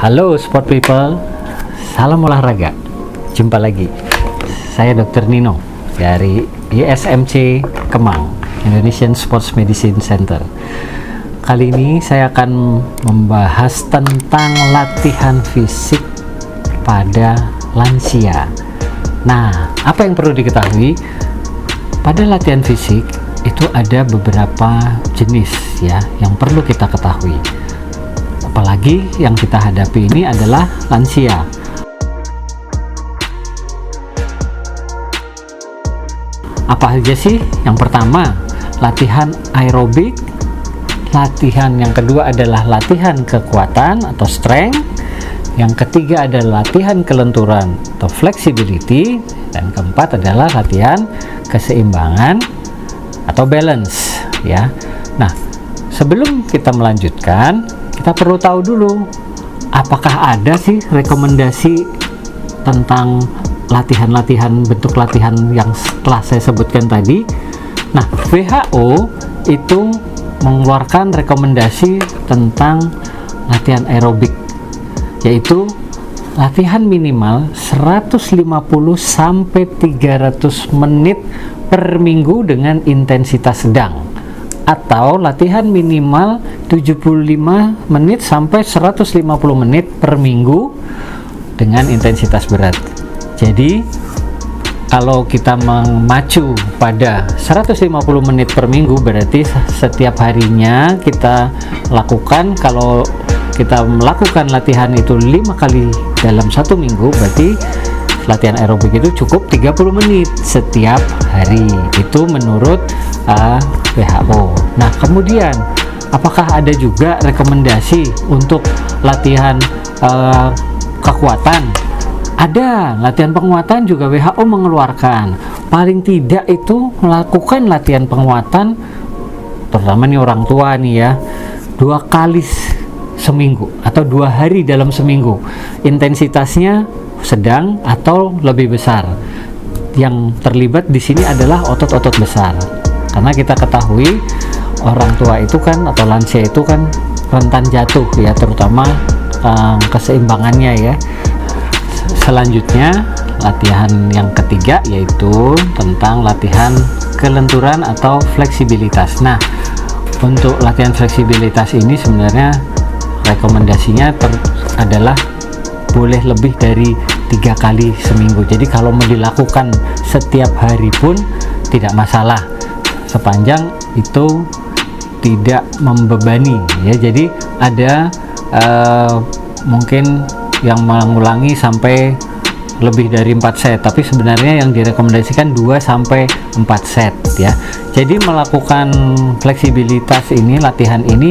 Halo sport people, salam olahraga. Jumpa lagi, saya Dr. Nino dari ISMC Kemang, Indonesian Sports Medicine Center. Kali ini saya akan membahas tentang latihan fisik pada lansia. Nah, apa yang perlu diketahui? Pada latihan fisik itu ada beberapa jenis ya yang perlu kita ketahui. Apalagi yang kita hadapi ini adalah lansia. Apa aja sih? Yang pertama, latihan aerobik. Latihan yang kedua adalah latihan kekuatan atau strength. Yang ketiga adalah latihan kelenturan atau flexibility. Dan keempat adalah latihan keseimbangan atau balance ya. Nah, sebelum kita melanjutkan, kita perlu tahu dulu apakah ada sih rekomendasi tentang latihan-latihan, bentuk latihan yang telah saya sebutkan tadi. Nah, WHO itu mengeluarkan rekomendasi tentang latihan aerobik, yaitu latihan minimal 150 sampai 300 menit per minggu dengan intensitas sedang, atau latihan minimal 75 menit sampai 150 menit per minggu dengan intensitas berat. Jadi kalau kita mengacu pada 150 menit per minggu, berarti setiap harinya kita lakukan, kalau kita melakukan latihan itu 5 kali dalam 1 minggu, berarti latihan aerobik itu cukup 30 menit setiap hari. Itu menurut WHO. Nah, kemudian apakah ada juga rekomendasi untuk latihan kekuatan? Ada, latihan penguatan juga WHO mengeluarkan. Paling tidak itu melakukan latihan penguatan, terutama nih orang tua nih ya, 2 kali seminggu atau 2 hari dalam seminggu. Intensitasnya sedang atau lebih besar. Yang terlibat di sini adalah otot-otot besar. Karena kita ketahui orang tua itu kan, atau lansia itu kan rentan jatuh ya, terutama keseimbangannya ya. Selanjutnya latihan yang ketiga yaitu tentang latihan kelenturan atau fleksibilitas. Nah, untuk latihan fleksibilitas ini sebenarnya rekomendasinya adalah boleh lebih dari 3 kali seminggu. Jadi kalau mau dilakukan setiap hari pun tidak masalah, sepanjang itu tidak membebani ya. Jadi ada mungkin yang mengulangi sampai lebih dari 4 set, tapi sebenarnya yang direkomendasikan 2 sampai 4 set ya. Jadi melakukan fleksibilitas ini, latihan ini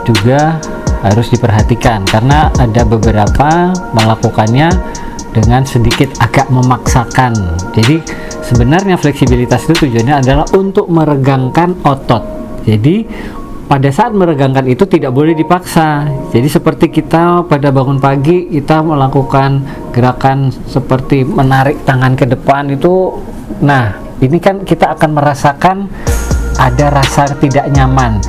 juga harus diperhatikan karena ada beberapa melakukannya dengan sedikit agak memaksakan. Jadi sebenarnya fleksibilitas itu tujuannya adalah untuk meregangkan otot. Jadi pada saat meregangkan itu tidak boleh dipaksa. Jadi seperti kita pada bangun pagi, kita melakukan gerakan seperti menarik tangan ke depan itu, nah ini kan kita akan merasakan ada rasa tidak nyaman.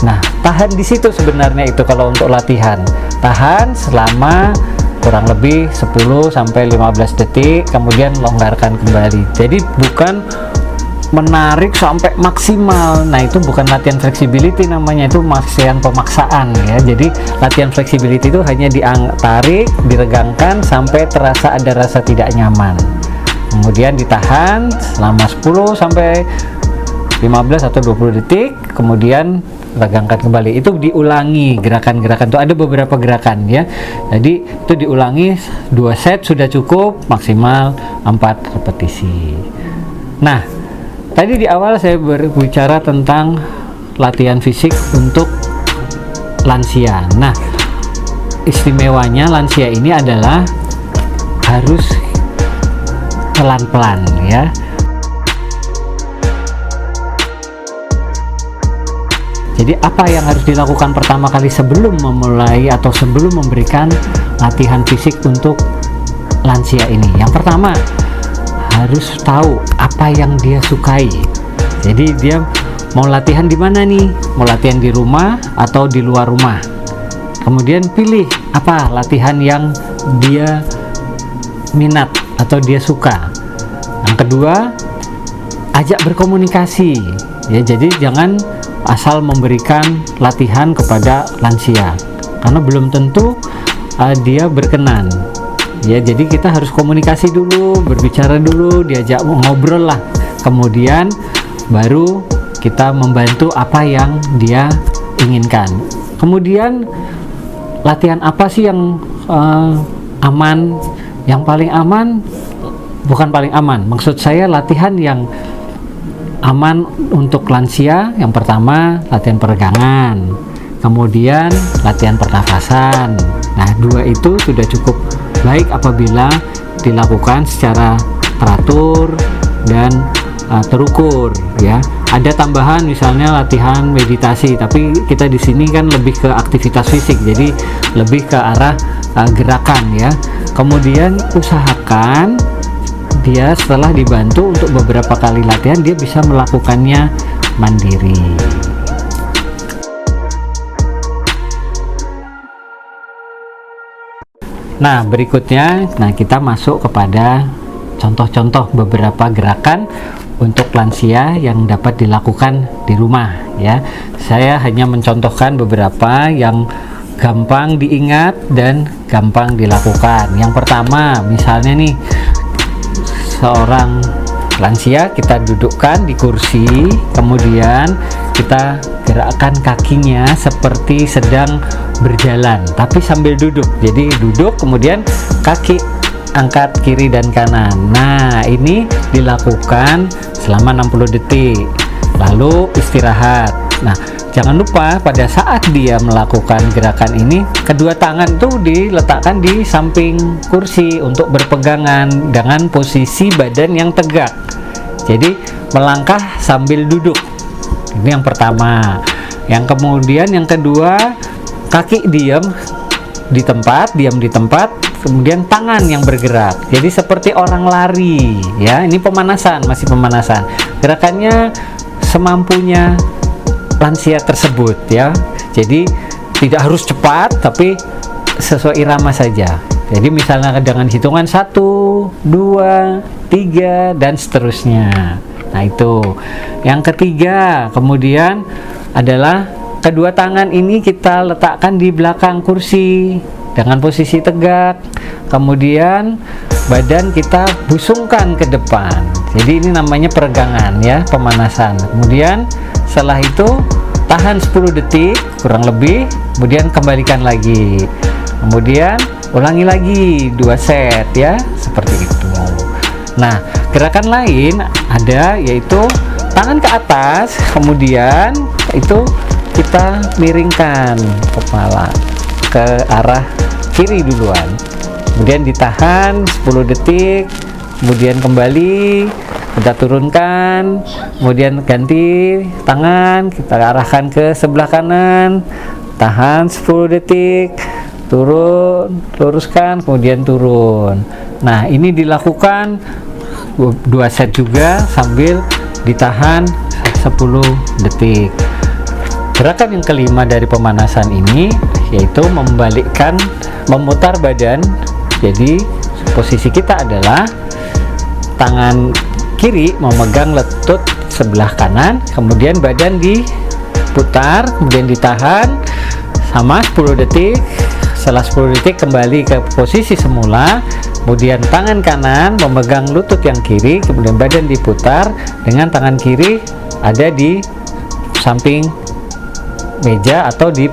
Nah, tahan di situ sebenarnya itu kalau untuk latihan. Tahan selama kurang lebih 10 sampai 15 detik, kemudian longgarkan kembali. Jadi bukan menarik sampai maksimal. Nah, itu bukan latihan flexibility namanya, itu latihan pemaksaan ya. Jadi latihan flexibility itu hanya ditarik, diregangkan sampai terasa ada rasa tidak nyaman. Kemudian ditahan selama 10 sampai 15 atau 20 detik, kemudian regangkan kembali. Itu diulangi gerakan-gerakan itu, ada beberapa gerakan ya. Jadi itu diulangi 2 set sudah cukup, maksimal 4 repetisi. Nah, tadi di awal saya berbicara tentang latihan fisik untuk lansia. Nah, istimewanya lansia ini adalah harus pelan-pelan ya. Jadi apa yang harus dilakukan pertama kali sebelum memulai atau sebelum memberikan latihan fisik untuk lansia ini? Yang pertama, harus tahu apa yang dia sukai. Jadi dia mau latihan di mana nih? Mau latihan di rumah atau di luar rumah? Kemudian pilih apa latihan yang dia minat atau dia suka. Yang kedua, ajak berkomunikasi ya. Jadi jangan asal memberikan latihan kepada lansia karena belum tentu dia berkenan ya. Jadi kita harus komunikasi dulu, berbicara dulu, diajak ngobrol lah, kemudian baru kita membantu apa yang dia inginkan. Kemudian latihan apa sih yang aman? Yang paling aman, bukan paling aman, maksud saya latihan yang aman untuk lansia. Yang pertama latihan peregangan, kemudian latihan pernafasan. Nah, dua itu sudah cukup baik apabila dilakukan secara teratur dan terukur ya. Ada tambahan misalnya latihan meditasi, tapi kita di sini kan lebih ke aktivitas fisik, jadi lebih ke arah gerakan ya. Kemudian usahakan dia setelah dibantu untuk beberapa kali latihan dia bisa melakukannya mandiri. Nah, berikutnya kita masuk kepada contoh-contoh beberapa gerakan untuk lansia yang dapat dilakukan di rumah ya. Saya hanya mencontohkan beberapa yang gampang diingat dan gampang dilakukan. Yang pertama, misalnya nih, seorang lansia kita dudukkan di kursi, kemudian kita gerakkan kakinya seperti sedang berjalan tapi sambil duduk. Jadi duduk, kemudian kaki angkat kiri dan kanan. Nah, ini dilakukan selama 60 detik lalu istirahat. Nah, jangan lupa pada saat dia melakukan gerakan ini, kedua tangan tuh diletakkan di samping kursi untuk berpegangan dengan posisi badan yang tegak. Jadi melangkah sambil duduk. Ini yang pertama. Yang kemudian yang kedua, kaki diam di tempat, kemudian tangan yang bergerak. Jadi seperti orang lari ya. Ini pemanasan, masih pemanasan. Gerakannya semampunya lansia tersebut ya. Jadi tidak harus cepat, tapi sesuai irama saja. Jadi misalnya dengan hitungan 1, 2, 3 dan seterusnya. Nah, itu. Yang ketiga, kemudian adalah kedua tangan ini kita letakkan di belakang kursi dengan posisi tegak. Kemudian badan kita busungkan ke depan. Jadi ini namanya peregangan ya, pemanasan. Kemudian setelah itu tahan 10 detik kurang lebih, kemudian kembalikan lagi, kemudian ulangi lagi 2 set ya, seperti itu. Nah, gerakan lain ada yaitu tangan ke atas, kemudian itu kita miringkan kepala ke arah kiri duluan, kemudian ditahan 10 detik, kemudian kembali kita turunkan, kemudian ganti tangan, kita arahkan ke sebelah kanan, tahan 10 detik, turun, luruskan, kemudian turun. Nah, ini dilakukan 2 set juga sambil ditahan 10 detik. Gerakan yang kelima dari pemanasan ini yaitu memutar badan. Jadi posisi kita adalah tangan kiri memegang letut sebelah kanan, kemudian badan diputar, kemudian ditahan sama 10 detik. Setelah 10 detik kembali ke posisi semula, kemudian tangan kanan memegang lutut yang kiri, kemudian badan diputar dengan tangan kiri ada di samping meja atau di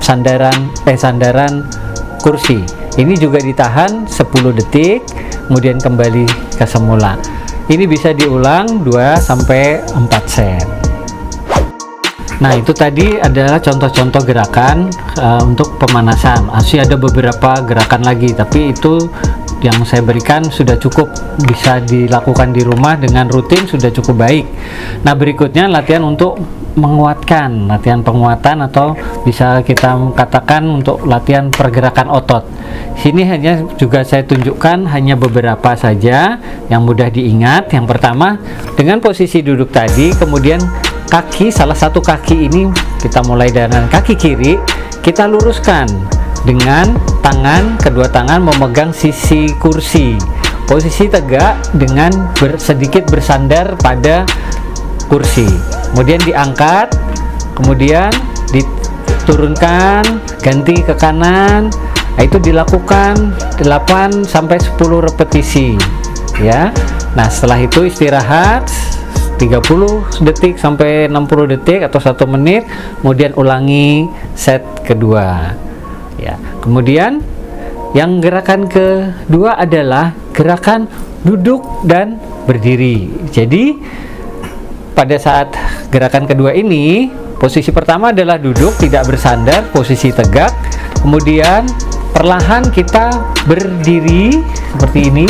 sandaran kursi. Ini juga ditahan 10 detik, kemudian kembali ke semula. Ini bisa diulang 2-4 set. Nah, itu tadi adalah contoh-contoh gerakan untuk pemanasan. Masih ada beberapa gerakan lagi, tapi itu yang saya berikan sudah cukup, bisa dilakukan di rumah dengan rutin, sudah cukup baik. Nah, berikutnya latihan untuk menguatkan, latihan penguatan atau bisa kita katakan untuk latihan pergerakan otot. Sini hanya juga saya tunjukkan hanya beberapa saja yang mudah diingat. Yang pertama, dengan posisi duduk tadi, kemudian kaki, salah satu kaki ini kita mulai dengan kaki kiri, kita luruskan dengan kedua tangan memegang sisi kursi, posisi tegak dengan sedikit bersandar pada kursi, kemudian diangkat, kemudian diturunkan, ganti ke kanan. Nah, itu dilakukan 8 sampai 10 repetisi ya. Nah, setelah itu istirahat 30 detik sampai 60 detik atau 1 menit, kemudian ulangi set kedua ya. Kemudian yang gerakan kedua adalah gerakan duduk dan berdiri. Jadi pada saat gerakan kedua ini, posisi pertama adalah duduk tidak bersandar, posisi tegak, kemudian perlahan kita berdiri seperti ini,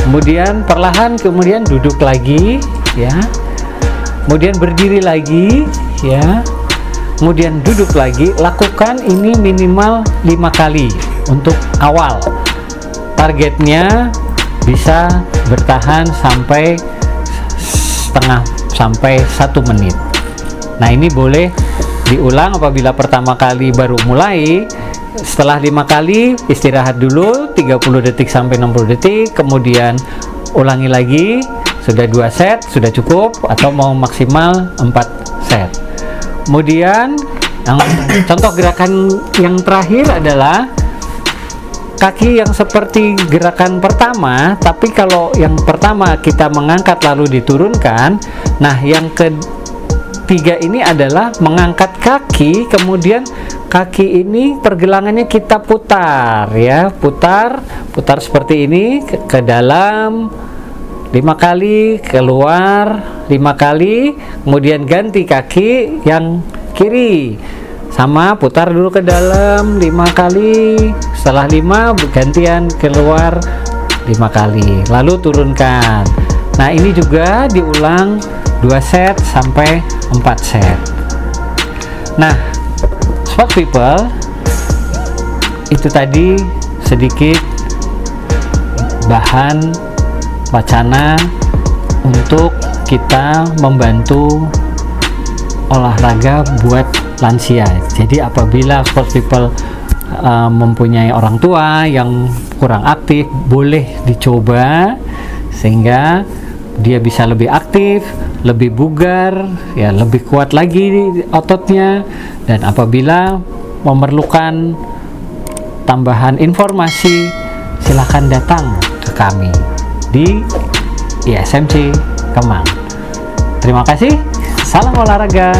kemudian perlahan kemudian duduk lagi ya, kemudian berdiri lagi ya, kemudian duduk lagi. Lakukan ini minimal 5 kali untuk awal. Targetnya bisa bertahan sampai setengah sampai 1 menit. Nah, ini boleh diulang apabila pertama kali baru mulai. Setelah 5 kali istirahat dulu 30 detik sampai 60 detik, kemudian ulangi lagi. Sudah 2 set sudah cukup atau mau maksimal 4 set. Kemudian contoh gerakan yang terakhir adalah kaki yang seperti gerakan pertama, tapi kalau yang pertama kita mengangkat lalu diturunkan. Nah, yang ketiga ini adalah mengangkat kaki, kemudian kaki ini pergelangannya kita putar ya, putar seperti ini ke dalam 5 kali, keluar 5 kali, kemudian ganti kaki yang kiri sama, putar dulu ke dalam 5 kali, setelah 5 gantian keluar 5 kali, lalu turunkan. Nah, ini juga diulang 2 set sampai 4 set. Nah, sport people, itu tadi sedikit bahan wacana untuk kita membantu olahraga buat lansia. Jadi apabila sport people mempunyai orang tua yang kurang aktif, boleh dicoba sehingga dia bisa lebih aktif, lebih bugar ya, lebih kuat lagi ototnya. Dan apabila memerlukan tambahan informasi, silahkan datang ke kami di ISMC Kemang. Terima kasih, salam olahraga.